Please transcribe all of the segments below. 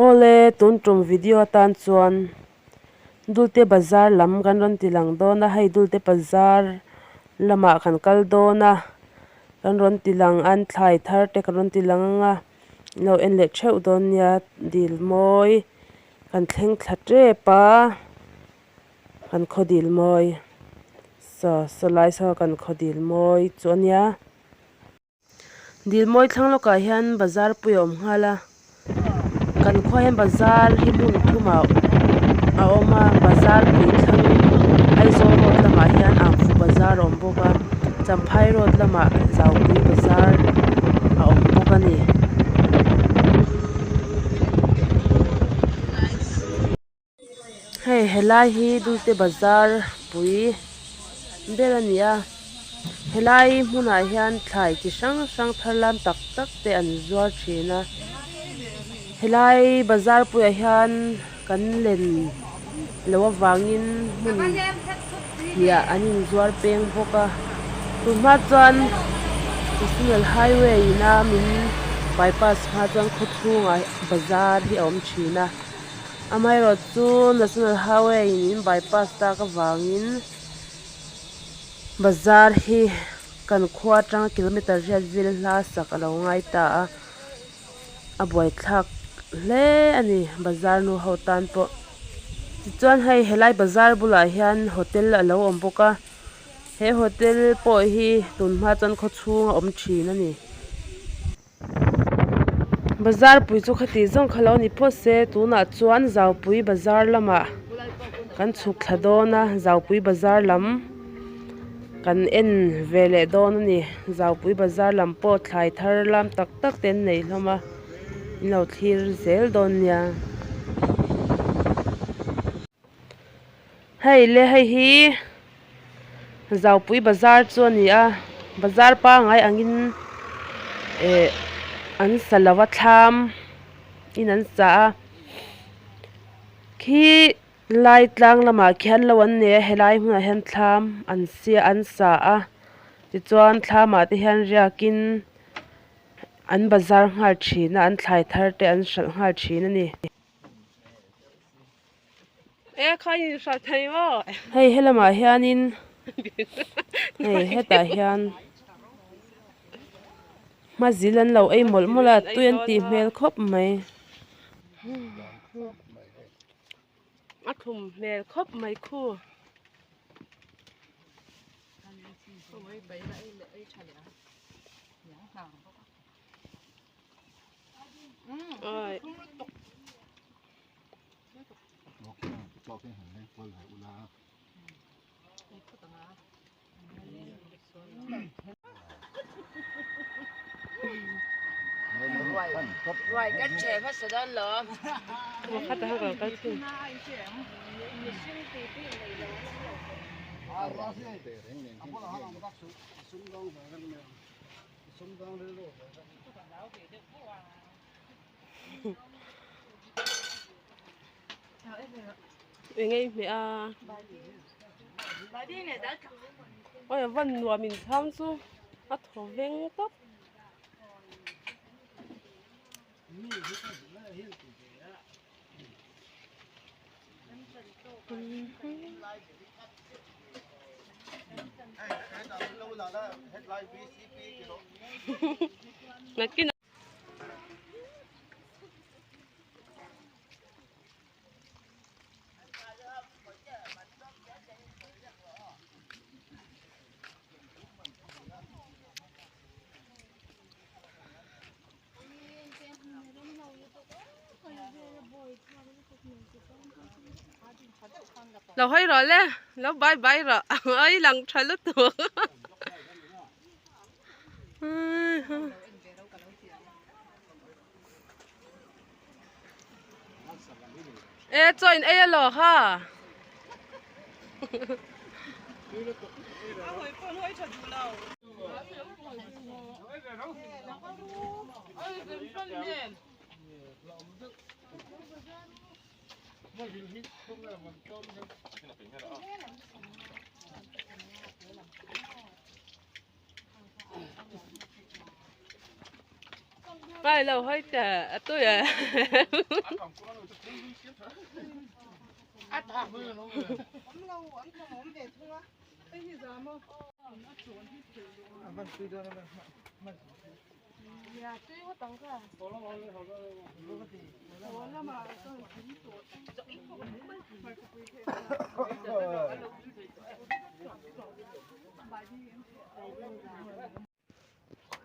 ole tun tum video tan chuan dulte bazar lam kan ron ti lang dawna hei dulte bazar lamah kan kal dawna kan ron ti lang an thlai thar te kan ron ti lang anga lo en leh theuh dawn nia dil mawi kan thleng thla tep a kan khaw dil mawi salai saw kan khaw dil mawi chuan nia dil mawi thlang lawkah hian bazar pui a awm nghala kan khua hian bazar hi hmun thumah a awm a bazar pui thlang aizawl road lamah hian angfu bazar a awm bawk a champhai road lamah zaupui bazar a awm bawk a ni hei helai hi dulte bazar pui ber a ni a helai hmunah hian thlai chi hrang hrang tharlam tak tak te an zuar thin a helai bazar pui ah hian kan len lo awangin hmun hliah an in zuar peng bawk a tunhma chuan national highway ina min bypass hma chuan khawchhungah bazar hi a awm thin a amaherawh chu national highway in bypass tak awangin bazar hi kan khua atanga kilometer riat vil hla sak alo ngai ta a buai thlak hle ani bazar nu ho tan pawh tichuan hei helai bazar bulah hian hotel alo awm bawk a he hotel pawh hi tunhma chuan khawchhung a awm thin ani bazar pui chu khati zawng kha lo ni pawh se tunah chuan zaupui bazar lamah kan chhuk thla dawna zaupui bazar lam kan en ve leh dawn ani zaupui bazar lam pawh thlai thar lam tak tak ten nei hlawm a in lo thlir zel dawn nia hei le hei hi zaupui bazar chu ani a bazar pangai angin an salo a thlam in an cha a khi lai tlang lamah khian lo an ne helai hmunah hian thlam an sia an sa a tichuan thlamah te hian riakin an bazar nghal thin a an thlai thar te an hralh nghal thin ani hei helamah hianin hei hetah hian hmazil an lo ei mawlh mawlh a tui an tih hmel khawp mai a thum hmel khawp mai khu oi Rồi cách trẻ phát sẽ đơn lỡ. khát ta hàng cái gì ngay mẹ à ôi vẫn nua mình tham su à thổ veng tóc Nãy kia lâu hay rồi lẽ lâu bye bye rồi ấy lần trái lút được ê join ê lo ha ai lâu hơi chả tôi à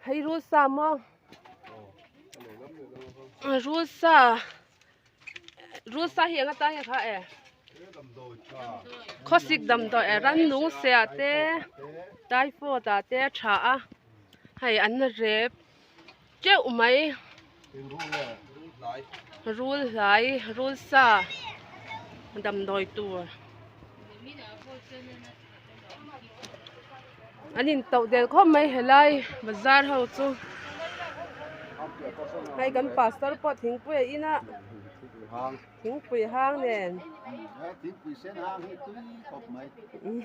hay rút sa mà rút sa hiện ta hiện khá à khó xịt đầm đồi à rắn nung xe té tai phô ta té chả hay ăn rệp chéo mấy rút sa đầm đồi tua anh nhìn tàu đèn có mấy hệ lai bazaar hậu chu hay gần pastor pot thỉnh quê ina thỉnh quê hang nè tiếng quỳ sen hang hi tui khop mai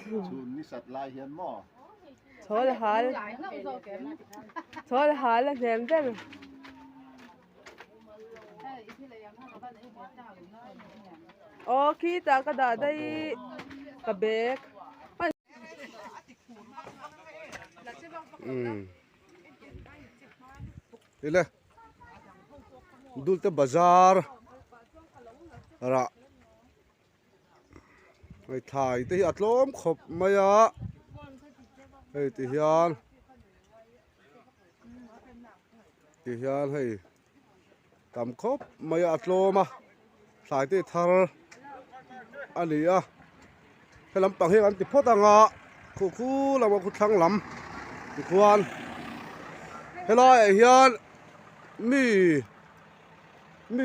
chun ni sat lai hian mo thôi là ném thế ô khi ta cái đó đây cái bag đi lên dul te bazar ra ai thai te atlom khop mai a ei ti hian hei tam khop mai atlom a thai te thar ani a helam pang hi an ti photanga khu lam khu thang lam ti khuan helai hian mi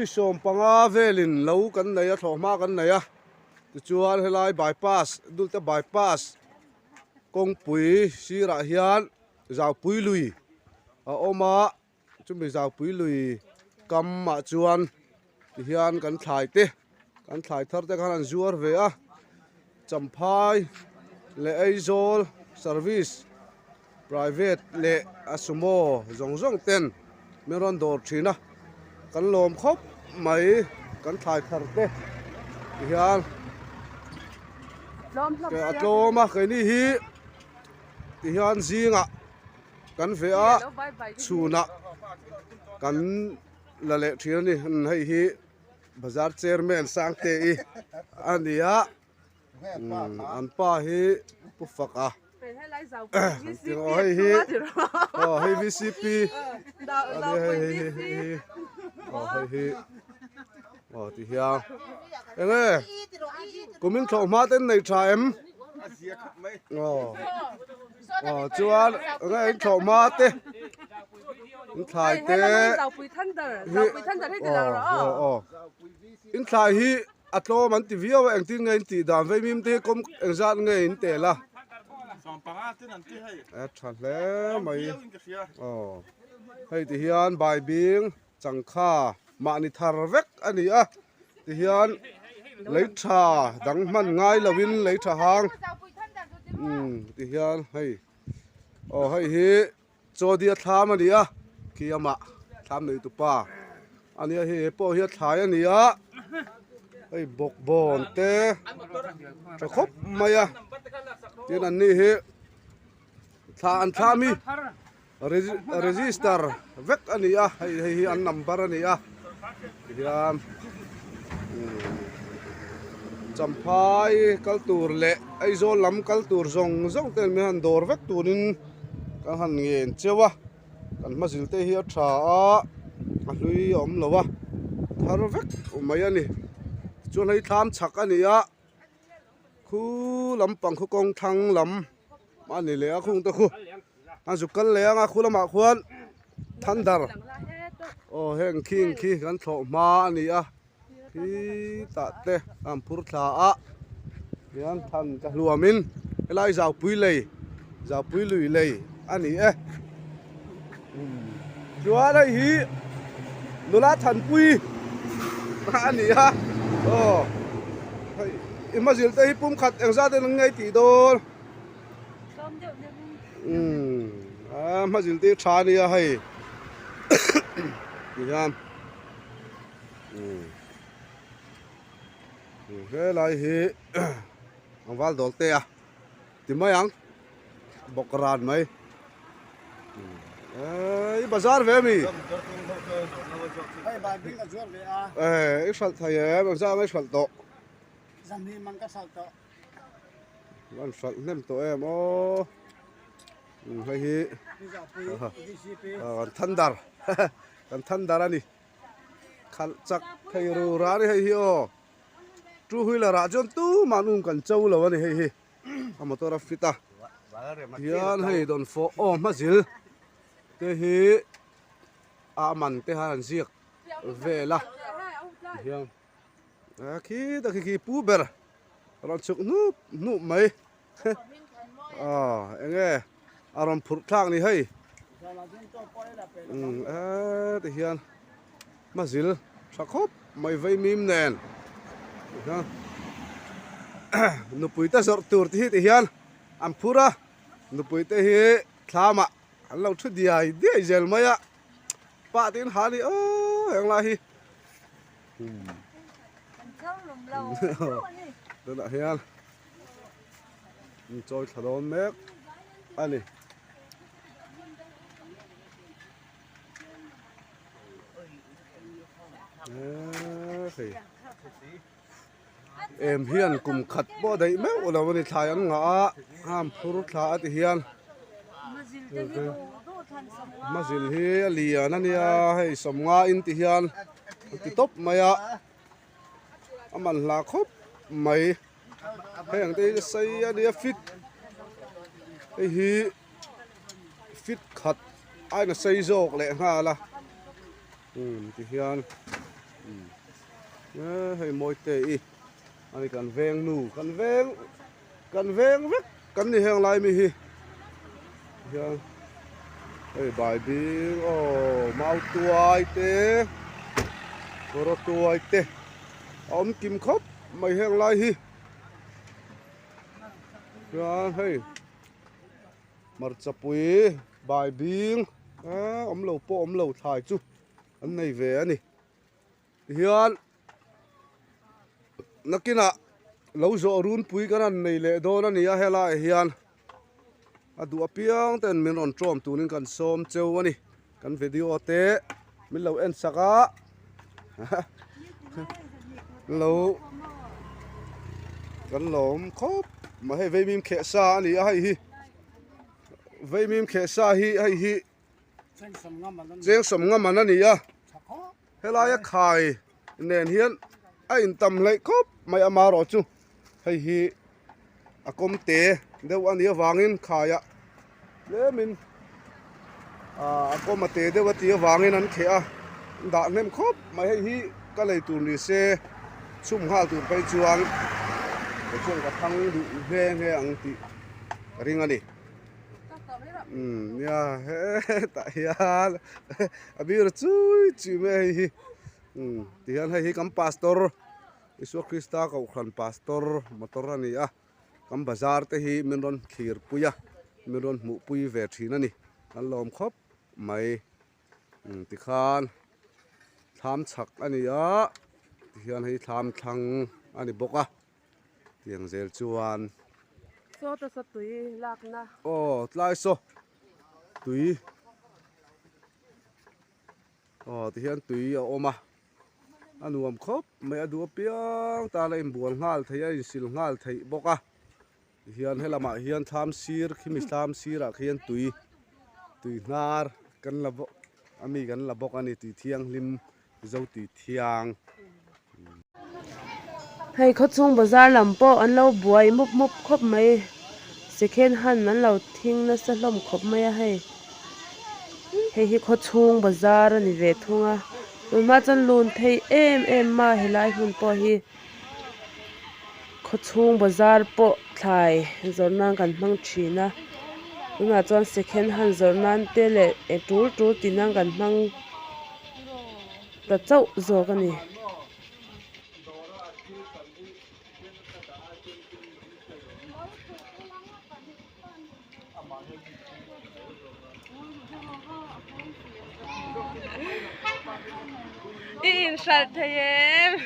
som panga velin lo kan nei a thawma kan nei a ti chuan helai bypass dulte bypass kong pui sira hian zau pui lui a oma chumi zau pui lui kam ma chuan ti hian kan thlai thar te kan an zuar ve a champhai le aizol service private le asumo zong ten meron dor thina kan lom khop mai kan thlai thar te hian ke atloma ke ni hi ti hian zinga kan ve a chuna kan la le thir ni hei hi bazar chairman sang te i ania an pa hi pufaka hei VCP hei ti hiang enge kumin thau ma ten nei tha em chuan enge thau ma te thai te in thai hi atlo man ti vio eng ti ngai ti dam ve mim te kom eng zat ngai in te la thật lẽ mày hay thì hiền bài biếng chẳng kha mà ni thar vek anh à thì hiền lấy trà đắng man ngay là win lấy trà hang thì hiền hay hay hi cho dia tham anh à kia mà tham này tụ pa anh à hi po hi thái anh à hay bọc bòn te cho khóc mày à tiền anh ni hi tha mi register vek ani a hei an number ani a hian champhai kaltur le aizo lam kaltur zong ten mi han dor vek tunin ka han ngen chewa kan mazil te hi a tha a hlui om lowa thar vek mai ani chuan hei tham chak ani a khu lampang khu kong thang lam ani le a khung ta khu an zukal le anga khulama khuan thandar heng king khi kan tho ma ani a hi ta te am phur thla a hian than ka hluamin elai zau pui lui lei ani e chuan ai hi nula than pui ani a imazil te hi pum khat engza te ngai ti dol mazil te thani a hei hian he lai hi ang wal dol te a ti mai ang bokran mai ai bazar ve mi Hey, bài biết là ruộng vậy à? ai sal thai em za mai sal to Dầm đi mang cái sào tọ. man sal nem to em o hei hi Bây giờ đi đi xí pi. kan thandar kan thandar ani khal chak thei ru ra ni hei hi o tu hui la ra jon tu manung kan chau lo ani hei hi a motor a fita hian hei don fo o ma zil te hi a man te han ziak vela hian a khi ta khi pu ber ron chuk nu mai enge aron phur thang ni hei Giờ là dân cho coi là phải te hian ma zil sakhop mai vei mim nen ha nu pui ta zor tur ti hi te hian am phura nu pui te hi thlama an lo thu diai de zel maya pa tin hani o heng la hi đó là hiền chơi thằng đó mép anh này em hiền cùng khát bao đầy mép là vấn thay anh ngã ham phuru thà thì hiền mà zil hi lia nè nia hay sầm ngã in thì hiền thì top maya aman la khop mai heng te sei ania fit hi fit khat ai na sei jok le nga la ti hian hei moi te i ani kan veng nu kan veng vek kan ni heng lai mi hi hian hei bai bi o mau tuai te koro tuai te om kim khop mai heng lai hi ra hey mar chapui bai bing om lo po om lo thai chu an nei ve ani hian nakina lo zo run pui kan an nei le don ani a hela hian adu apiang ten min on trom tunin kan som cheu ani kan video te min lo en saka lo kan lom khop mà hay vây mìm khẽ xa này hay hi vây mìm khẽ xa hi hay hi Sen sầm ngâm mà nó riêng sầm ngâm mà nó nỉ à chọc khó. hay là khai nền hiên anh tầm lấy khop mày ama rồi chu hay hi à công tế đều anh ấy vangin khai à lẽ mình à công mà tế đều anh ấy vangin anh khẽ đã nem khop mày hay hi cái này tụi đi xe sum hal tụi bay chuang cái chuang cái thang đủ nghe anh ti ring anh đi ya tại ya abir chui chui me hi ti han hi kam pastor isu krista ka khan pastor motor ani a kam bazar te hi min ron khir puya min ron mu pui ve thina ni an lom khop mai ti khan tham chak ani a ti han hi tham thang ani boka tiang zel chuan so ta sa tui lak na ô tlai so tui thì hiện tùy ở ôm à anh nuông khóc mấy đứa piang ta lại buồn ngal thấy anh xil ngal thấy bốc à hiện hay là mà hiện tham sir khi mình tham sir à hiện tùy tùy nar cần là bốc ami cần là bốc anh tùy thiang lim dâu tùy thiang hay khóc chung bazar làm po anh lâu buai múp múp khóc mấy second hand anh lâu thing na sa lom khóc mấy hay hi khóc chung bazar anh về thung à rồi mà chân luôn thấy em mà hi lại hun po hi khóc chung bazar po thai rồi nang kan mang chi na rồi mà chân second hand rồi nang te le tur tin nang kan mang ta chau zo ka ni sạch thầy em